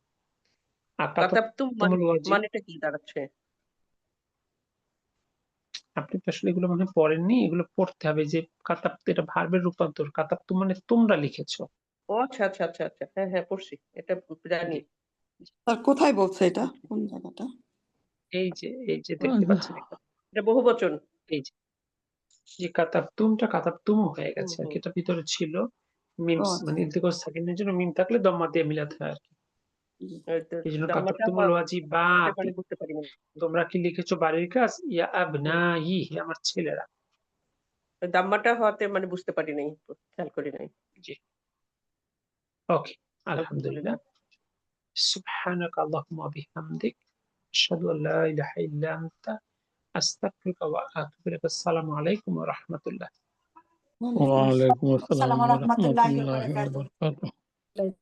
কাতাবতুম আকাতাবতুমুল ওয়াজিব, মানেটা কি দাঁড়াচ্ছে? আপনি তো আসলে এগুলো মনে হয় পড়েননি, এগুলো পড়তে হবে। যে কাতাব, এটা ভার্বের রূপান্তর। কাতাবতুম মানে তোমরা লিখেছো। ও আচ্ছা আচ্ছা আচ্ছা আচ্ছা, হ্যাঁ হ্যাঁ পড়ছি, এটা জানি। আর কোথায় বলছে এটা? কোন জায়গাটা? এই যে দেখতে পাচ্ছেন এখানে, এটা বহুবচন। এই যে কাতাবতুমটা কাতাবতুমু হয়ে গেছে আর কি, হুম। এটা ভিতরে ছিল মিম, ও আচ্ছা। মানে ইলতিকাস সাকিনের জন্য মিম থাকলে দম্মা দিয়ে মিলাতে হয় আর কি। জি। এই জন্য দাম্মাটা কাতাবতুমুল ওয়াজিবাতি। বুঝতে পারিনি। তোমরা কি লিখেছো বাড়ির কাজ? ইয়া আবনাই, আমার ছেলেরা। দাম্মাটা হওয়াতে মানে বুঝতে পারি নাই, খেয়াল করি নাই। জি, ওকে, আলহামদুলিল্লাহ। সুবহানাকা আল্লাহুম্মা বিহামদিক, আশহাদু আল্লা ইলাহা ইল্লা আনতা, আস্তাগফিরুকা ওয়া আতুবু ইলাইক। আসসালামু আলাইকুম ওয়া রাহমাতুল্লাহ। ওয়া আলাইকুম আসসালাম আসসালামু ওয়া রাহমাতুল্লাহি ওয়া রাহমাতুল্লাহি ওয়া বারাকাতুহু। বারাকাতুহু।